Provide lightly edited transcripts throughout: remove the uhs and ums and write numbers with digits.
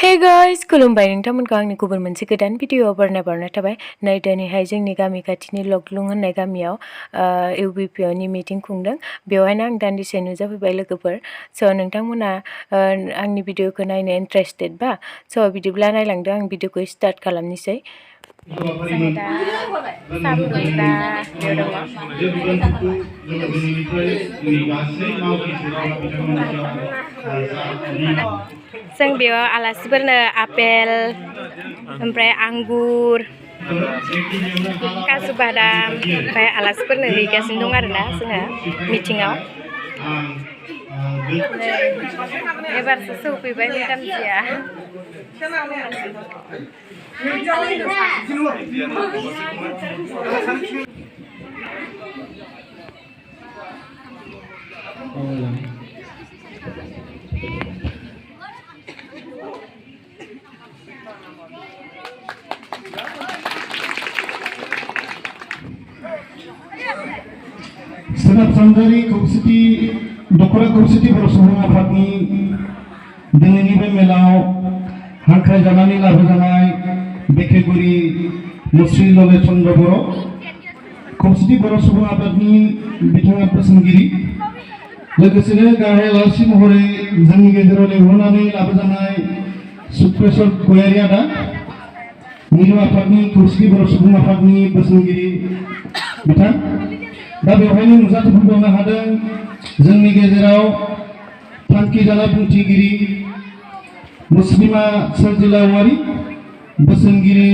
Hey guys, खुलुमबाय नोंथांमोनखौ आंनि गुबुन मोनसे गोदान भिडिअ'आव बरनाय थाबाय। नै दिनैहाय जोंनि गामि खाथिनि लकलुं होननाय गामियाव इउबिपिअनि मिटिं खुंदों। बेवहायनो आं दान्दिसे नुजाफैबाय लोगोफोर। स' नोंथांमोना आंनि भिडिअ'खौ नायनो इन्ट्रेस्टेड बा बिदिब्ला नायलांदो, आं भिडिअ'खौ स्टार्ट खालामनोसै। जोङो दा साहा फुदुंग्रा बेयाव दङ। जों बेयाव आलासिफोरनो आपेल ओमफ्राय आंगुर काजु बादाम ओमफ्राय आलासिफोरनो हैगासिनो दं आरोना जोङो मिटिङाव। एबारसो सौफैबाय मेदामजिया। सोनाब सानजारि खौसेथि दख'रा खौसेथि बर' सुबुं आफादनि दिनैनि बे मेलाव हांख्रायजानानै लाबोजानाय बेखेगुरि मुस्रि लले चन्द्र बर' खौसेथि बर' सुबुं आफादनि बिथाङा बोसोनगिरि, लोगोसेनो गाहाय आलासि महरै जोंनि गेजेराव लिंहरनानै लाबोजानाय सुक्रेश्वर गयारि आदा, मिरु आफादनि खौसेथि बर' सुबुं आफादनि बोसोनगिरि बिथां। दा बेवहायनो नुजाथिफैबावनो हादों जोंनि गेजेराव थांखिजानाय बुंथिगिरि मुस्लिमा सोरजिला औवारि, बोसोनगिरि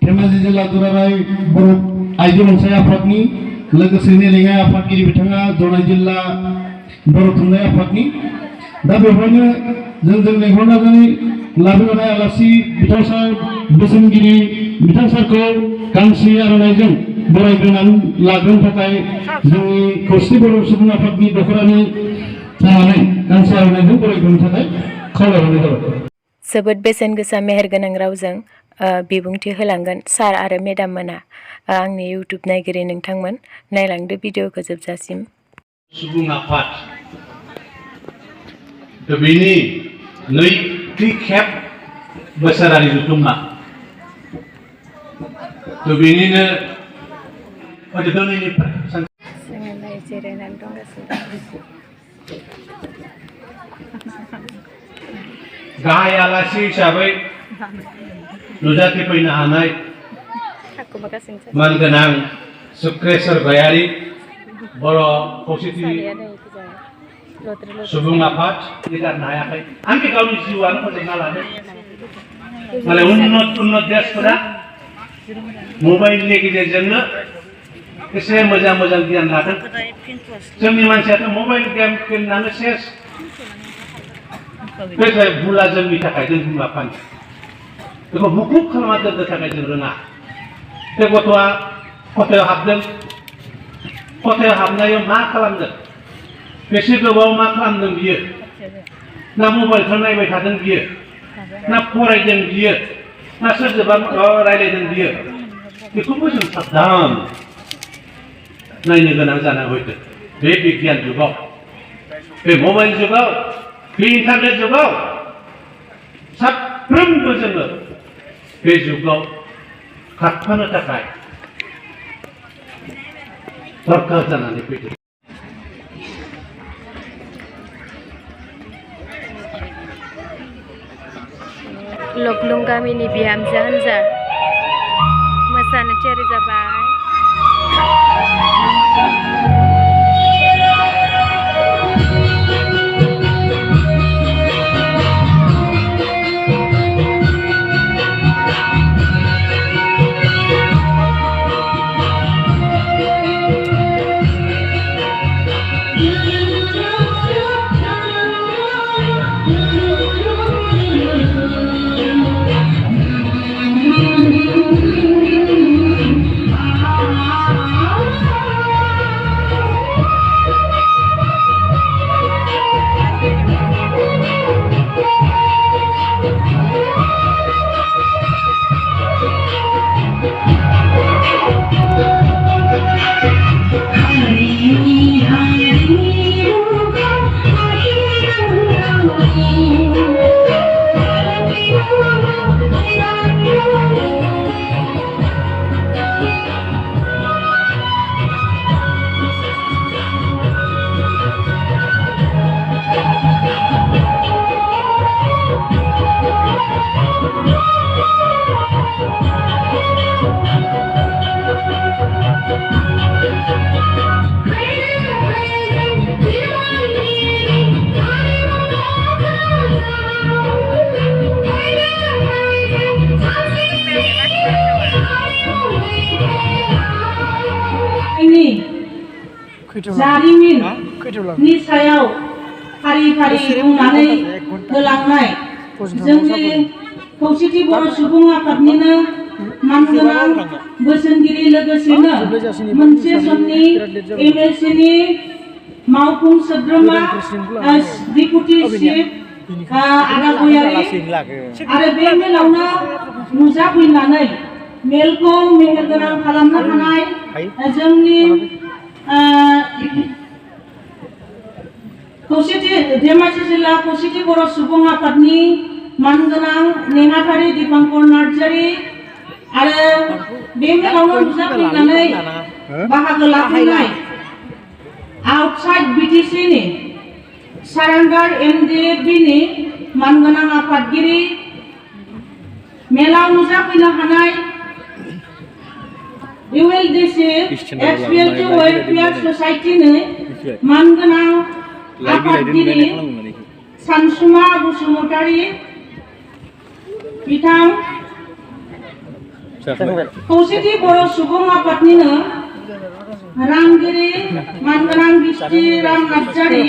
धेमाजि जिल्ला दुलाराय बर' आइजो अनसाय आफादनि, लोगोसेनो लेङाइ आफादगिरि बिथाङा जनाय जिल्ला बर' थुनलाइ आफादनि। दा बेवहायनो जोंजों लेंहरनानै लाबोजानाय आलासि बिथां सार बोसोनगिरि बिथां सारखौ गांसे आर'नाइजों बरायग्रोनानै लाग्रोनो थाखाय जोंनि खौसेथि बर' सुबुं आफादनि दख'रानि जानानै गांसे आर'नाइजों बरायग्रोनो थाखाय खावलायहरनाय जाबाय। जोबोद बेसेन गोसा मेहेरगोनां रावजों बिबुंथि होलांगोन सार आरो मेडाम मोना। आंनि इउटुब नायगिरि नोंथांमोन, नायलांदो भिडिअ'खौ जोबजासिम। सुबुं आफाद बेनि नैथि खेब बोसोरारि जथुम्मा बेनिनो जोङो जिरायनानै दंगासिनो। गाहाय आलासि हिसाबै नुजाथिफैनो हानाय मानगोनां सुक्रेश्वर गयारि, बर' खौसेथि सुबुं आफाद लिरनो हायाखै। आंनि गावनि जिउआनो फोजोबना लादों। माने उन्नत देशफोरा मबाइलनि गेजेरजोंनो एसे मोजां गियान लादों। जोंनि मानसियाथ' मबाइल गेम गेलेनानै सेस। बे भुला जोंनि थाखाय, जों बिमा बिफानि बेखौ मुखुब खालामना दोननो थाखाय जों रोङा। बे गथ'आ खथायाव हाबदों, खथायाव हाबनायाव मा खालामदों, बेसे गोबाव मा खालामदों बियो, ना मबाइलखौ नायबाय थादों बियो, ना फरायदों बियो, ना सोरजोंबा रायलायदों बियो, बेखौबो जों साबधान नायनो गोनां जाना फैदों। बे बिगियान जुगाव, बे मबाइल जुगाव, बे इन्टारनेट जुगाव साफ्रोमबो जोङो बे जुगाव खारफानो थाखाय दरखार जानानै फैदों। लकलुं गामिनि बिहामजो हान्जा मोसानो थियारि जाबाय। जारिमिननि सायाव फारि फारि बुंनानै होलांनाय जोंनि खौसेथि बर' सुबुं आफादनिनो मानगोनां बोसोनगिरि लोगोसेनो मोनसे समनि MLC-नि मावफुं सोद्रोमा डिपुटि चिफ आदा गयारि आरो बे मेलावनो नुजाफैनानै मेलखौ मेहेरगोनां खालामनो हानाय जोंनि धेमाजि जिल्ला खौसेथि बर' सुबुं आफादनि मानगोनां नेहाथारि दीपांकर नार्जारी आरो बे मेलावनो नुजाफैनानै बाहागो लाफैनाय आउटसाइड BTC-नि सारांगार MDFB-नि मानगोनां आफादगिरि मेलाव नुजाफैनो हानाय ULDC XPLT वेलफेयार ससाइटिनि मानगोनां आफादगिरि सानसुमा बसुमतारी बिथां खौसेथि बर' सुबुं आफादनिनो रांगिरि मानगोनां बिस्ति राम नार्जारी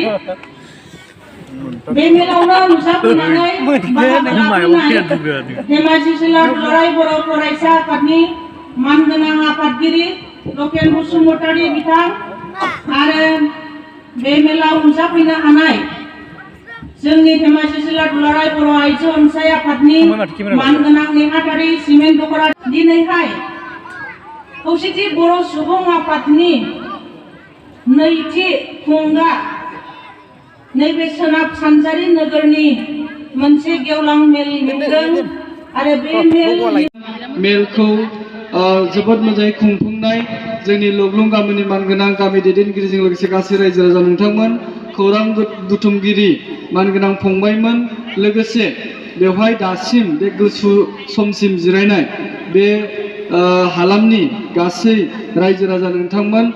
बे मेलावनो नुजाफैनानै बाहागो लाफैनाय धेमाजि जिल्ला दुलाराय बर' फरायसा आफादनि मानगोनां आफादगिरि लकेन बसुमतारी बिथां आरो बे मेलाव नुजाफैनो हानाय जोंनि धेमाजि जिल्ला दुलाराय बर' आइजो अनसाय आफादनि मानगोनां नेहाथारि सिमेन दखरा दिनैहाय खौसेथि बर' सुबुं आफादनि नैथि खुंगा नैबे सोनाब सानजारि नोगोरनि मोनसे गेवलां मेल नुदों आरो बे मेलखौ जोबोद मोजाङै खुंफुंनाय जोंनि लग्लुं गामिनि मानगोनां गामि दैदेनगिरिजों लोगोसे गासै रायजो राजा नोंथांमोन खौरां बुथुमगिरि मानगोनां फंबायमोन लोगोसे बेवहाय दासिम बे गुसु समसिम जिरायनाय बे हालामनि गासै रायजो राजा नोंथांमोन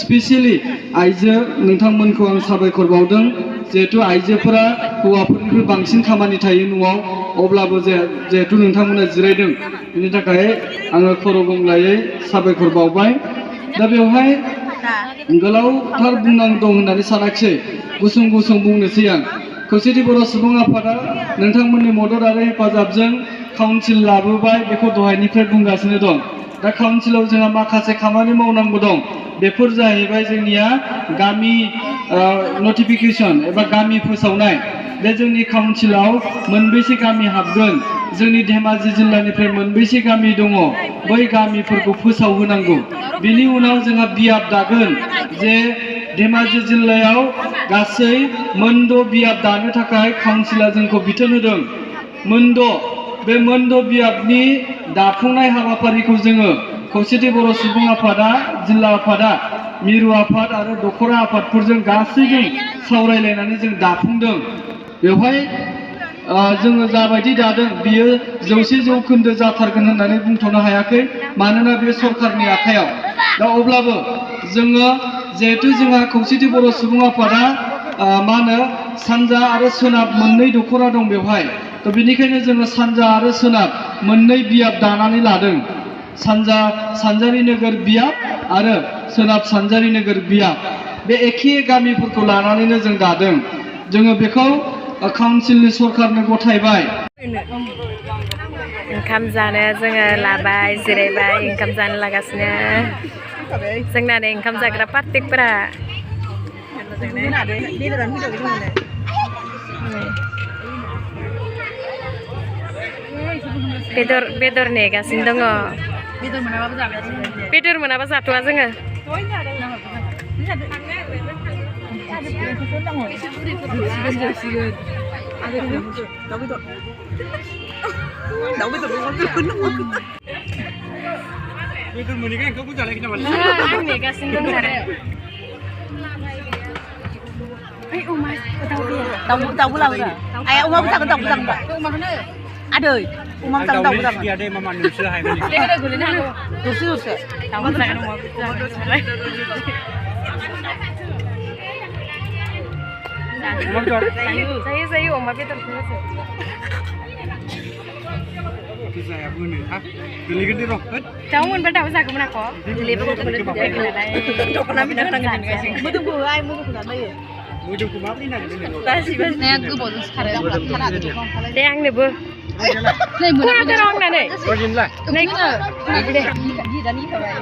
स्पेसियेलि आइजो नोंथांमोनखौ आं साबायखर बावदों जिहेतु आइजोफोरा हौवाफोरनिख्रुइ बांसिन खामानि थायो न'आव अब्लाबो जिहेतु नोंथांमोना जिरायदों बेनि थाखाय आङो खर' गंग्लायै साबायखर बावबाय दा बेवहाय गोलावथार बुंनांगौ दं होननानै सानाखिसै गुसुं गुसुं बुंनोसै आं खौसेथि बर' सुबुं आफादा नोंथांमोननि मदद आरो हेफाजाबजों काउन्सिल लाबोबाय बेखौ दहायनिफ्राय बुंगासिनो दं दा काउन्सिलाव जोंहा माखासे खामानि मावनांगौ दं बेफोर जाहैबाय जोंनिया गामि नटिफिकेसन एबा गामि फोसावनाय बे जोंनि काउन्सिलाव मोनबेसे गामि हाबगोन जोंनि धेमाजि जिल्लानिफ्राय मोनबेसे गामि दङ बै गामिफोरखौ फोसावहोनांगौ बिनि उनाव जोंहा बियाब दागोन जे धेमाजि जिल्लायाव गासै मोनद' बियाब दानो थाखाय काउन्सिला जोंखौ बिथोन होदों बे मोनद' बियाबनि दाफुंनाय हाबाफारिखौ जोङो खौसेथि बर' सुबुं आफादा जिल्ला आफादा मिरु आफाद आरो दखरा आफादफोरजों गासैजों सावरायलायनानै जों दाफुंदों बेवहाय जोङो जाबायदि दादों बियो 100% जाथारगोन होननानै बुंथ'नो हायाखै मानोना बे सरकारनि आखायाव दा अब्लाबो जोङो जिहेतु जोंहा खौसेथि बर' सुबुं आफादा सानजा आरो सोनाब मोननै दखरा दं बेवहाय थ' बेनिखायनो जोङो सानजा आरो सोनाब मोननै बियाब दानानै लादों सानजा सानजारि नोगोर बियाब आरो सोनाब सानजारि नोगोर बियाब बे एखे गामिफोरखौ लानानैनो जों दादों जोङो बेखौ काउन्सिलनि सरकारनो गथायबाय ओंखाम जानो जोङो लाबाय जिरायबाय ओंखाम जानो लागासिनो जोंना नै ओंखाम जाग्रा पार्टिकफोरा बेदर नेगासिनो दङ बेदर मोनाबा जाथ'वा जोङो आं नेगासिनो दङ आरो दाउबो लाबोगा आइ अमाबो जागोन दाउबो जागोन आदै अमा जागोन दाउबो जागोन दे मामा नोंसोर हायगोन लेगो गोलैनो हागौ दसे दाउबो जागोन अमाबो जागोन जायो अमा बेदरखौ फुजाया मोनो हा गोलैगोन दे र' Cháu muốn bắt đầu ra cũng là có. Moodung bữa ai mua cũng đây. मोदोमखौ माबोरै नागिरदों नोङो Nè cứ bỏ khara khara. Để ăn được bơ. Này bữa Qua cái rong này này. 어딘라 Này. gì đã đi phải vậy.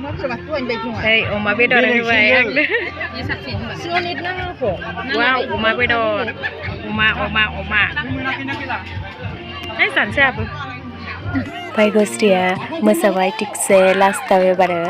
Nó cứ bắt tôi đây không à. Đây, oma bedo này vậy ăn đấy. Đi sắp xỉ mà. Xưa nít nó khổ. Wow, oma bedo. Oma. Ini sản siapa? Pai Gostria, mesawai tikse last tawe bara.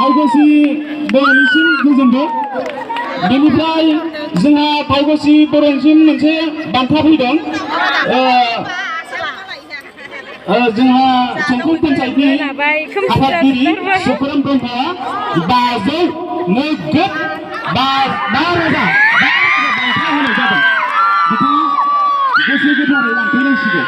Paigasi Boransim Guzembo बेनिफ्राय जोंहा पाइगसि बर'सिम मोनसे बान्था फैदों जोंहा संकुल पन्चायतनि आफादगिरि सुकुराम ब्रह्मआ 500 नोगोद 5,000 बान्था होनाय जादों बिथाङा गोसो गोथारै लांफैनांसिगौ